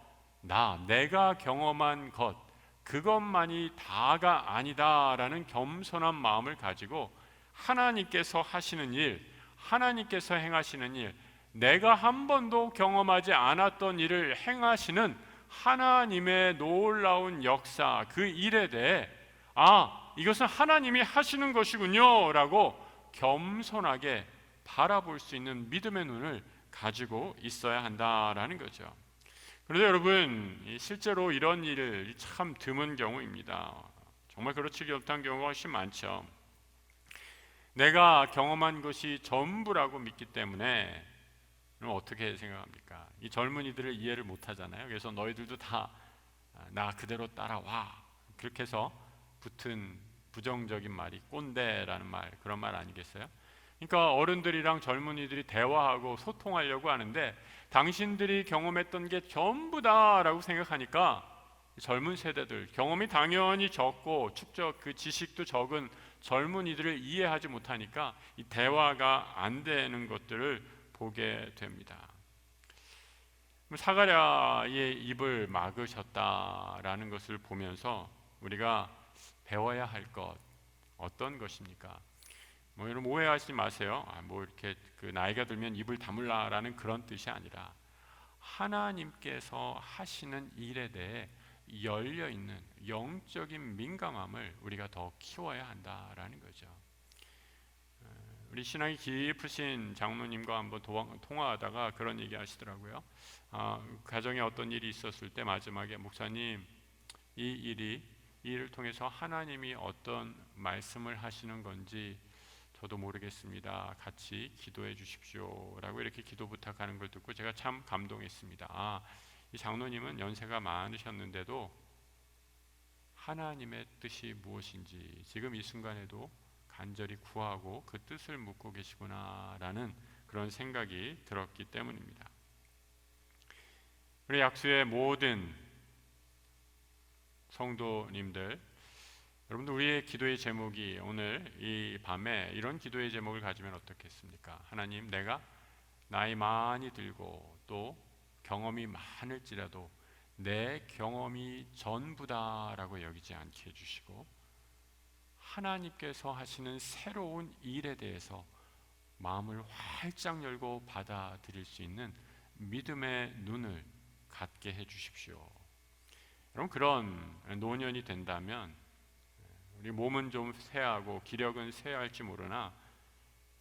Speaker 1: 내가 경험한 것, 그것만이 다가 아니다라는 겸손한 마음을 가지고 하나님께서 하시는 일, 하나님께서 행하시는 일, 내가 한 번도 경험하지 않았던 일을 행하시는 하나님의 놀라운 역사, 그 일에 대해 이것은 하나님이 하시는 것이군요 라고 겸손하게 바라볼 수 있는 믿음의 눈을 가지고 있어야 한다라는 거죠. 그런데 여러분, 실제로 이런 일을 참 드문 경우입니다. 정말 그렇지 못한 경우가 훨씬 많죠. 내가 경험한 것이 전부라고 믿기 때문에, 그럼 어떻게 생각합니까? 이 젊은이들을 이해를 못하잖아요. 그래서 너희들도 다 나 그대로 따라와, 그렇게 해서 붙은 부정적인 말이 꼰대라는 말, 그런 말 아니겠어요? 그러니까 어른들이랑 젊은이들이 대화하고 소통하려고 하는데, 당신들이 경험했던 게 전부다라고 생각하니까 젊은 세대들, 경험이 당연히 적고 그 지식도 적은 젊은이들을 이해하지 못하니까 이 대화가 안 되는 것들을 보게 됩니다. 사가랴의 입을 막으셨다라는 것을 보면서 우리가 배워야 할 것, 어떤 것입니까? 여러분, 오해하지 마세요. 이렇게 그 나이가 들면 입을 다물라라는 그런 뜻이 아니라, 하나님께서 하시는 일에 대해 열려 있는 영적인 민감함을 우리가 더 키워야 한다라는 거죠. 우리 신앙이 깊으신 장로님과 한번 통화하다가 그런 얘기 하시더라고요. 가정에 어떤 일이 있었을 때 마지막에, 목사님, 이 일을 통해서 하나님이 어떤 말씀을 하시는 건지 저도 모르겠습니다. 같이 기도해 주십시오 라고 이렇게 기도 부탁하는 걸 듣고 제가 참 감동했습니다. 이 장로님은 연세가 많으셨는데도 하나님의 뜻이 무엇인지 지금 이 순간에도 간절히 구하고 그 뜻을 묻고 계시구나라는 그런 생각이 들었기 때문입니다. 우리 약수의 모든 성도님들, 여러분들, 우리의 기도의 제목이 오늘 이 밤에 이런 기도의 제목을 가지면 어떻겠습니까? 하나님, 내가 나이 많이 들고 또 경험이 많을지라도 내 경험이 전부다라고 여기지 않게 해주시고, 하나님께서 하시는 새로운 일에 대해서 마음을 활짝 열고 받아들일 수 있는 믿음의 눈을 갖게 해주십시오. 여러분, 그런 노년이 된다면 우리 몸은 좀 쇠하고 기력은 쇠할지 모르나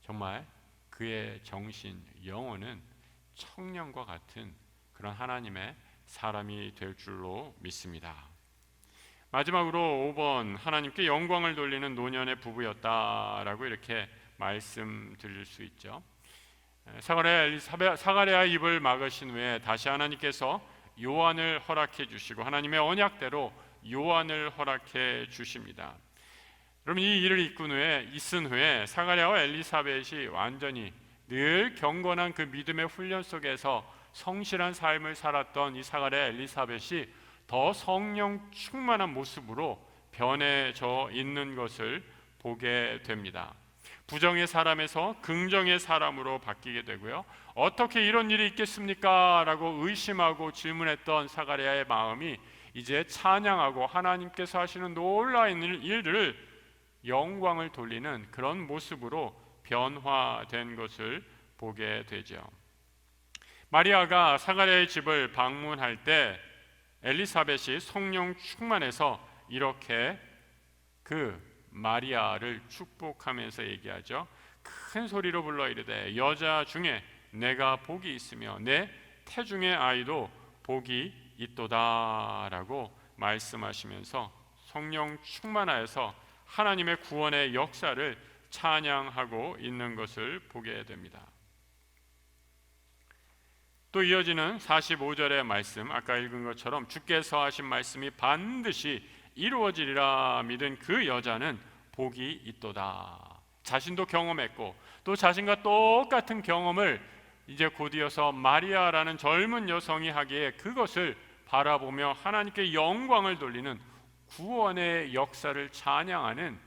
Speaker 1: 정말 그의 정신, 영혼은 청년과 같은 그런 하나님의 사람이 될 줄로 믿습니다. 마지막으로 5번, 하나님께 영광을 돌리는 노년의 부부였다라고 이렇게 말씀드릴 수 있죠. 사가랴의 입을 막으신 후에 다시 하나님께서 요한을 허락해 주시고 하나님의 언약대로 요한을 허락해 주십니다. 그럼 이 일을 있은 후에 사가랴와 엘리사벳이 완전히 늘 경건한 그 믿음의 훈련 속에서 성실한 삶을 살았던 이 사가랴 엘리사벳이 더 성령 충만한 모습으로 변해져 있는 것을 보게 됩니다. 부정의 사람에서 긍정의 사람으로 바뀌게 되고요. 어떻게 이런 일이 있겠습니까? 라고 의심하고 질문했던 사가랴의 마음이 이제 찬양하고 하나님께서 하시는 놀라운 일들을 영광을 돌리는 그런 모습으로 변화된 것을 보게 되죠. 마리아가 사가랴의 집을 방문할 때 엘리사벳이 성령 충만해서 이렇게 그 마리아를 축복하면서 얘기하죠. 큰 소리로 불러 이르되 여자 중에 내가 복이 있으며 내 태중의 아이도 복이 있도다 라고 말씀하시면서 성령 충만하여서 하나님의 구원의 역사를 찬양하고 있는 것을 보게 됩니다. 또 이어지는 45절의 말씀, 아까 읽은 것처럼 주께서 하신 말씀이 반드시 이루어지리라 믿은 그 여자는 복이 있도다. 자신도 경험했고 또 자신과 똑같은 경험을 이제 곧이어서 마리아라는 젊은 여성이 하기에 그것을 바라보며 하나님께 영광을 돌리는 구원의 역사를 찬양하는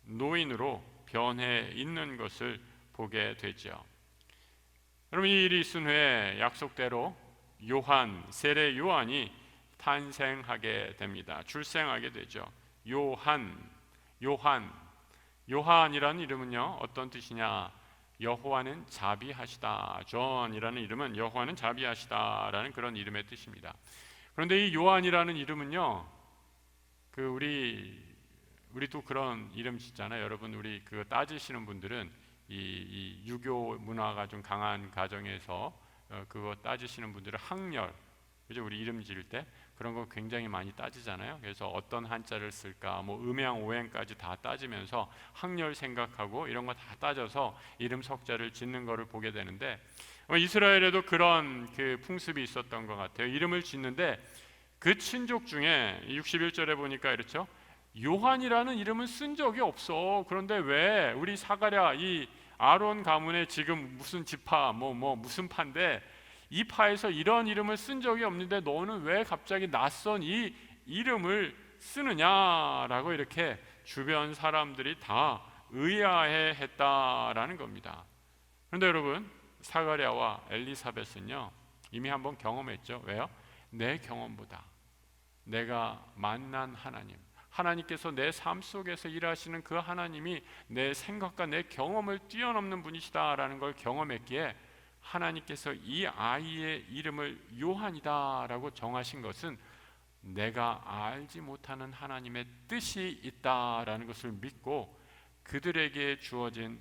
Speaker 1: 노인으로 변해 있는 것을 보게 되죠. 여러분, 이 일이 있은 후에 약속대로 세례 요한이 탄생하게 됩니다. 출생하게 되죠. 요한이라는 이름은요, 어떤 뜻이냐? 여호와는 자비하시다. 존이라는 이름은 여호와는 자비하시다라는 그런 이름의 뜻입니다. 그런데 이 요한이라는 이름은요, 우리도 그런 이름 짓잖아요. 여러분, 우리 그거 따지시는 분들은 이 유교 문화가 좀 강한 가정에서 그거 따지시는 분들은 학렬, 그죠? 우리 이름 지을 때 그런 거 굉장히 많이 따지잖아요. 그래서 어떤 한자를 쓸까, 뭐 음양 오행까지 다 따지면서 학렬 생각하고 이런 거 다 따져서 이름 석자를 짓는 거를 보게 되는데, 이스라엘에도 그런 그 풍습이 있었던 것 같아요. 이름을 짓는데 그 친족 중에 61절에 보니까 이렇죠. 요한이라는 이름은 쓴 적이 없어. 그런데 왜 우리 사가랴 이 아론 가문에 지금 무슨 지파 무슨 파인데 이 파에서 이런 이름을 쓴 적이 없는데 너는 왜 갑자기 낯선 이 이름을 쓰느냐라고 이렇게 주변 사람들이 다 의아해 했다라는 겁니다. 그런데 여러분, 사가랴와 엘리사벳은요 이미 한번 경험했죠. 왜요? 내 경험보다 내가 만난 하나님께서 내 삶 속에서 일하시는 그 하나님이 내 생각과 내 경험을 뛰어넘는 분이시다라는 걸 경험했기에 하나님께서 이 아이의 이름을 요한이다라고 정하신 것은 내가 알지 못하는 하나님의 뜻이 있다라는 것을 믿고 그들에게 주어진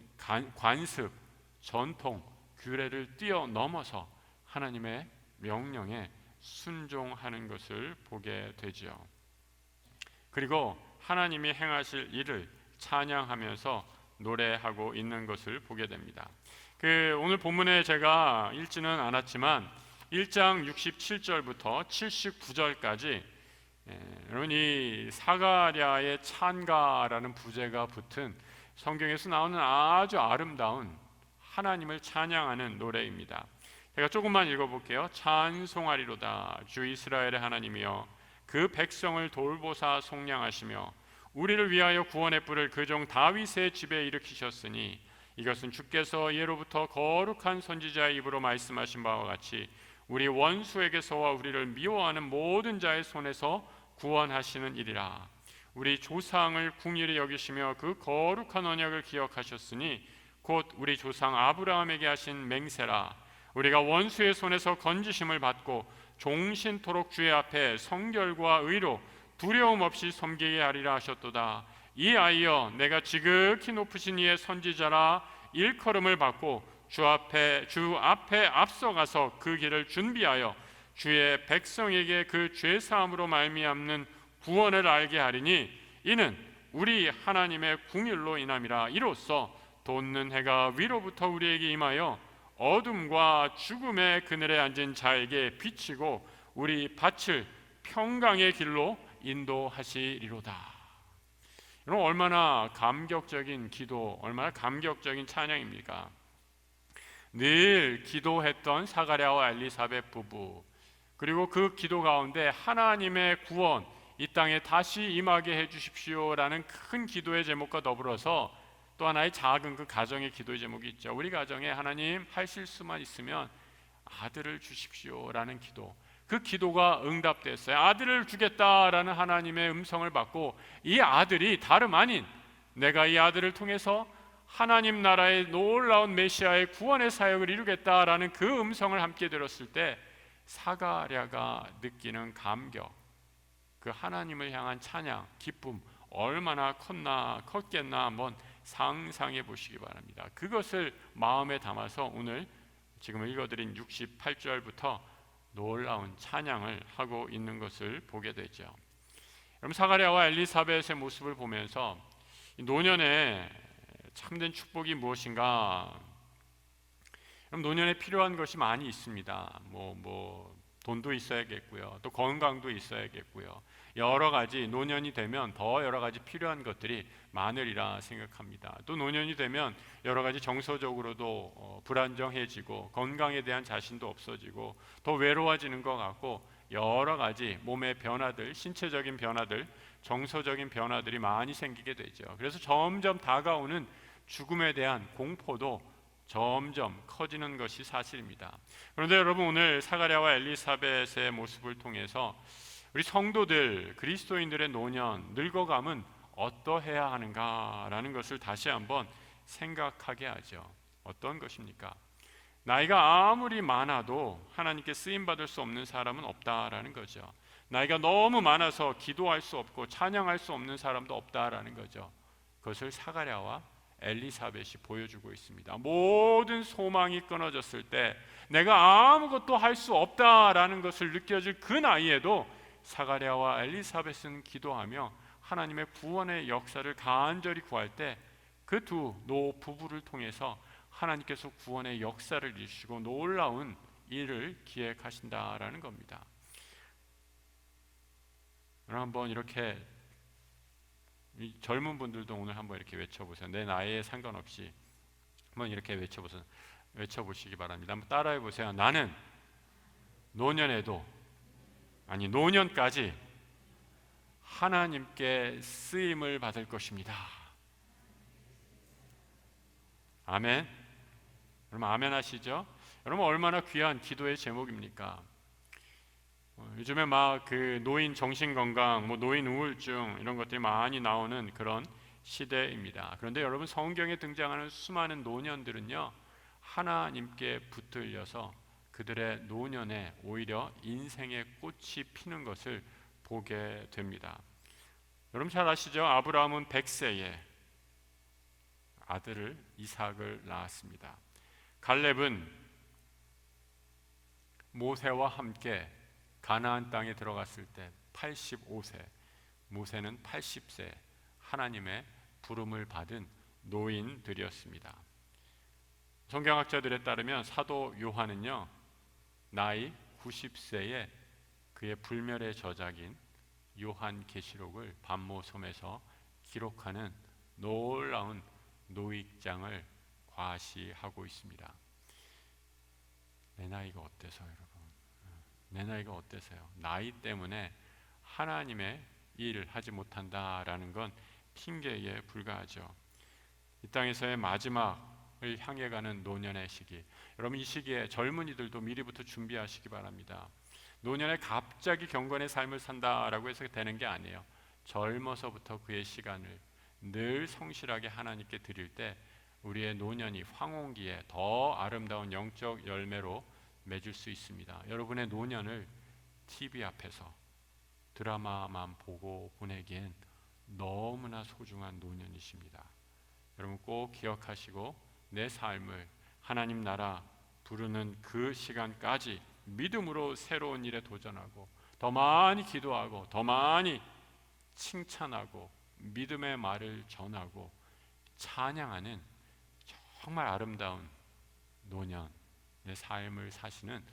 Speaker 1: 관습, 전통, 규례를 뛰어넘어서 하나님의 명령에 순종하는 것을 보게 되죠. 그리고 하나님이 행하실 일을 찬양하면서 노래하고 있는 것을 보게 됩니다. 오늘 본문에 제가 읽지는 않았지만 1장 67절부터 79절까지 여러분, 이 사가랴의 찬가라는 부제가 붙은 성경에서 나오는 아주 아름다운 하나님을 찬양하는 노래입니다. 제가 조금만 읽어볼게요. 찬송하리로다 주 이스라엘의 하나님이여, 그 백성을 돌보사 속량하시며 우리를 위하여 구원의 뿔을 그 종 다윗의 집에 일으키셨으니 이것은 주께서 예로부터 거룩한 선지자의 입으로 말씀하신 바와 같이 우리 원수에게서와 우리를 미워하는 모든 자의 손에서 구원하시는 일이라. 우리 조상을 궁일히 여기시며 그 거룩한 언약을 기억하셨으니 곧 우리 조상 아브라함에게 하신 맹세라. 우리가 원수의 손에서 건지심을 받고 종신토록 주의 앞에 성결과 의로 두려움 없이 섬기게 하리라 하셨도다. 이 아이여, 내가 지극히 높으신 이의 선지자라 일컬음을 받고 주 앞에 앞서가서 그 길을 준비하여 주의 백성에게 그 죄 사함으로 말미암는 구원을 알게 하리니 이는 우리 하나님의 궁율로 인함이라. 이로써 돋는 해가 위로부터 우리에게 임하여 어둠과 죽음의 그늘에 앉은 자에게 비치고 우리 밭을 평강의 길로 인도하시리로다. 여러분, 얼마나 감격적인 기도, 얼마나 감격적인 찬양입니까? 늘 기도했던 사가랴와 엘리사벳 부부, 그리고 그 기도 가운데 하나님의 구원, 이 땅에 다시 임하게 해주십시오라는 큰 기도의 제목과 더불어서 또 하나의 작은 그 가정의 기도의 제목이 있죠. 우리 가정에 하나님 하실 수만 있으면 아들을 주십시오라는 기도, 그 기도가 응답됐어요. 아들을 주겠다라는 하나님의 음성을 받고 이 아들이 다름 아닌 내가 이 아들을 통해서 하나님 나라의 놀라운 메시아의 구원의 사역을 이루겠다라는 그 음성을 함께 들었을 때 사가랴가 느끼는 감격, 그 하나님을 향한 찬양, 기쁨 얼마나 컸겠나 한번 상상해 보시기 바랍니다. 그것을 마음에 담아서 오늘 지금 읽어드린 68절부터 놀라운 찬양을 하고 있는 것을 보게 되죠. 여러분, 사가랴와 엘리사벳의 모습을 보면서 노년의 참된 축복이 무엇인가? 그럼 노년에 필요한 것이 많이 있습니다. 돈도 있어야겠고요, 또 건강도 있어야겠고요. 여러 가지 노년이 되면 더 여러 가지 필요한 것들이 많으리라 생각합니다. 또 노년이 되면 여러 가지 정서적으로도 불안정해지고 건강에 대한 자신도 없어지고 더 외로워지는 것 같고 여러 가지 몸의 변화들, 신체적인 변화들, 정서적인 변화들이 많이 생기게 되죠. 그래서 점점 다가오는 죽음에 대한 공포도 점점 커지는 것이 사실입니다. 그런데 여러분, 오늘 사가랴와 엘리사벳의 모습을 통해서 우리 성도들, 그리스도인들의 노년, 늙어감은 어떠해야 하는가라는 것을 다시 한번 생각하게 하죠. 어떤 것입니까? 나이가 아무리 많아도 하나님께 쓰임받을 수 없는 사람은 없다라는 거죠. 나이가 너무 많아서 기도할 수 없고 찬양할 수 없는 사람도 없다라는 거죠. 그것을 사가랴와 엘리사벳이 보여주고 있습니다. 모든 소망이 끊어졌을 때 내가 아무것도 할 수 없다라는 것을 느껴질 그 나이에도 사가랴와 엘리사벳은 기도하며 하나님의 구원의 역사를 간절히 구할 때 그 두 노 부부를 통해서 하나님께서 구원의 역사를 이루시고 놀라운 일을 기획하신다라는 겁니다. 한번 이렇게 젊은 분들도 오늘 한번 이렇게 외쳐보세요. 내 나이에 상관없이 한번 이렇게 외쳐보시기 바랍니다. 한번 따라해 보세요. 나는 노년에도, 아니 노년까지 하나님께 쓰임을 받을 것입니다. 아멘. 여러분 아멘 하시죠? 여러분 얼마나 귀한 기도의 제목입니까? 요즘에 막 그 노인 정신건강, 노인 우울증 이런 것들이 많이 나오는 그런 시대입니다. 그런데 여러분, 성경에 등장하는 수많은 노년들은요, 하나님께 붙들려서 그들의 노년에 오히려 인생의 꽃이 피는 것을 보게 됩니다. 여러분 잘 아시죠? 아브라함은 100세에 아들을 이삭을 낳았습니다. 갈렙은 모세와 함께 가나안 땅에 들어갔을 때 85세, 모세는 80세 하나님의 부름을 받은 노인들이었습니다. 성경학자들에 따르면 사도 요한은요, 나이 90세에 그의 불멸의 저작인 요한계시록을 반모섬에서 기록하는 놀라운 노익장을 과시하고 있습니다. 내 나이가 어때서 여러분? 내 나이가 어때서요? 나이 때문에 하나님의 일을 하지 못한다라는 건 핑계에 불과하죠. 이 땅에서의 마지막을 향해 가는 노년의 시기, 여러분 이 시기에 젊은이들도 미리부터 준비하시기 바랍니다. 노년에 갑자기 경건의 삶을 산다라고 해서 되는 게 아니에요. 젊어서부터 그의 시간을 늘 성실하게 하나님께 드릴 때 우리의 노년이 황혼기에 더 아름다운 영적 열매로 맺을 수 있습니다. 여러분의 노년을 TV 앞에서 드라마만 보고 보내기엔 너무나 소중한 노년이십니다. 여러분 꼭 기억하시고 내 삶을 하나님 나라 부르는 그 시간까지 믿음으로 새로운 일에 도전하고 더 많이 기도하고 더 많이 칭찬하고 믿음의 말을 전하고 찬양하는 정말 아름다운 노년의 삶을 사시는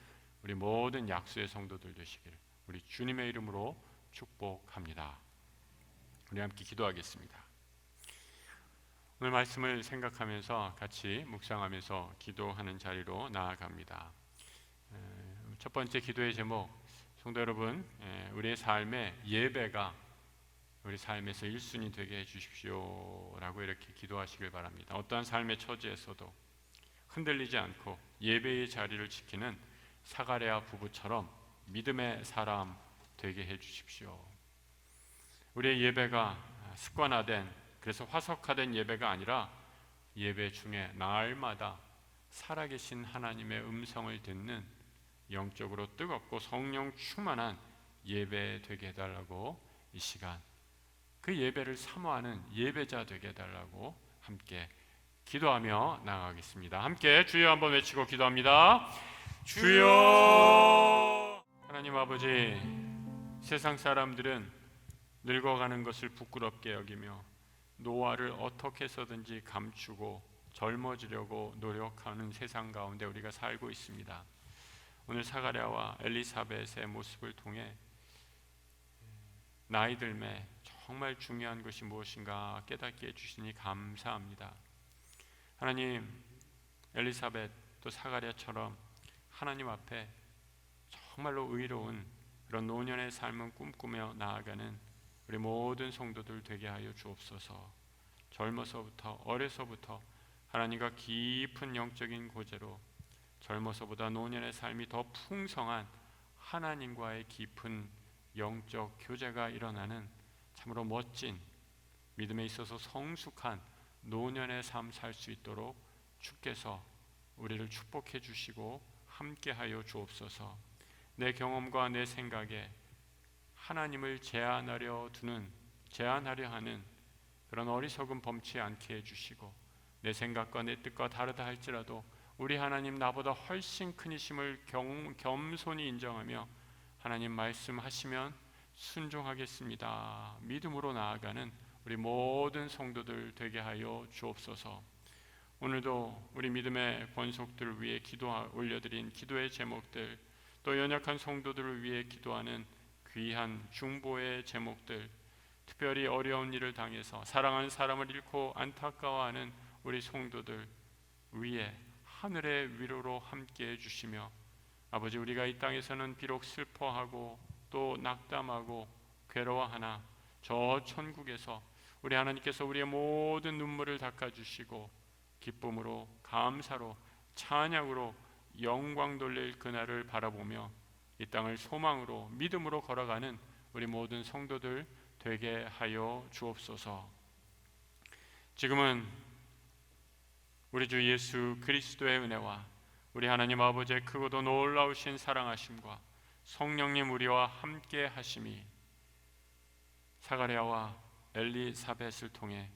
Speaker 1: 우리 모든 약수의 성도들 되시길 우리 주님의 이름으로 축복합니다. 우리 함께 기도하겠습니다. 오늘 말씀을 생각하면서 같이 묵상하면서 기도하는 자리로 나아갑니다. 첫 번째 기도의 제목, 성도 여러분, 우리의 삶에 예배가 우리 삶에서 1순위 되게 해주십시오 라고 이렇게 기도하시길 바랍니다. 어떠한 삶의 처지에서도 흔들리지 않고 예배의 자리를 지키는 사가랴 부부처럼 믿음의 사람 되게 해주십시오. 우리의 예배가 습관화된, 그래서 화석화된 예배가 아니라 예배 중에 날마다 살아계신 하나님의 음성을 듣는 영적으로 뜨겁고 성령 충만한 예배 되게 해달라고 이 시간 그 예배를 사모하는 예배자 되게 해달라고 함께 기도하며 나아가겠습니다. 함께 주여 한번 외치고 기도합니다. 주여! 하나님 아버지, 세상 사람들은 늙어가는 것을 부끄럽게 여기며 노화를 어떻게 해서든지 감추고 젊어지려고 노력하는 세상 가운데 우리가 살고 있습니다. 오늘 사가랴와 엘리사벳의 모습을 통해 나이 들매 정말 중요한 것이 무엇인가 깨닫게 해주시니 감사합니다. 하나님, 엘리사벳 또 사가랴처럼 하나님 앞에 정말로 의로운 그런 노년의 삶을 꿈꾸며 나아가는 우리 모든 성도들 되게 하여 주옵소서. 젊어서부터 어려서부터 하나님과 깊은 영적인 고제로 젊어서보다 노년의 삶이 더 풍성한 하나님과의 깊은 영적 교제가 일어나는 참으로 멋진 믿음에 있어서 성숙한 노년의 삶 살 수 있도록 주께서 우리를 축복해 주시고 함께하여 주옵소서. 내 경험과 내 생각에 하나님을 제한하려 하는 그런 어리석음 범치 않게 해주시고 내 생각과 내 뜻과 다르다 할지라도 우리 하나님 나보다 훨씬 큰 이심을 겸손히 인정하며 하나님 말씀하시면 순종하겠습니다. 믿음으로 나아가는 우리 모든 성도들 되게 하여 주옵소서. 오늘도 우리 믿음의 권속들을 위해 올려드린 기도의 제목들, 또 연약한 성도들을 위해 기도하는 귀한 중보의 제목들, 특별히 어려운 일을 당해서 사랑하는 사람을 잃고 안타까워하는 우리 성도들 위에 하늘의 위로로 함께 해주시며 아버지, 우리가 이 땅에서는 비록 슬퍼하고 또 낙담하고 괴로워하나 저 천국에서 우리 하나님께서 우리의 모든 눈물을 닦아주시고 기쁨으로 감사로 찬양으로 영광 돌릴 그날을 바라보며 이 땅을 소망으로 믿음으로 걸어가는 우리 모든 성도들 되게 하여 주옵소서. 지금은 우리 주 예수 그리스도의 은혜와 우리 하나님 아버지의 크고도 놀라우신 사랑하심과 성령님 우리와 함께 하심이 사가랴와 엘리사벳을 통해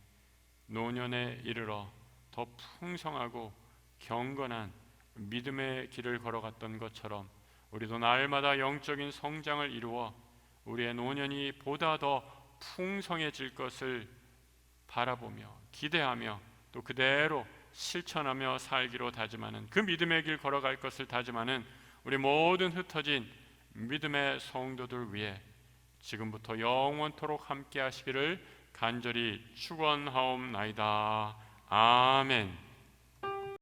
Speaker 1: 노년에 이르러 더 풍성하고 경건한 믿음의 길을 걸어갔던 것처럼 우리도 날마다 영적인 성장을 이루어 우리의 노년이 보다 더 풍성해질 것을 바라보며 기대하며 또 그대로 실천하며 살기로 다짐하는 그 믿음의 길 걸어갈 것을 다짐하는 우리 모든 흩어진 믿음의 성도들 위해 지금부터 영원토록 함께 하시기를 간절히 축원하옵나이다. 아멘.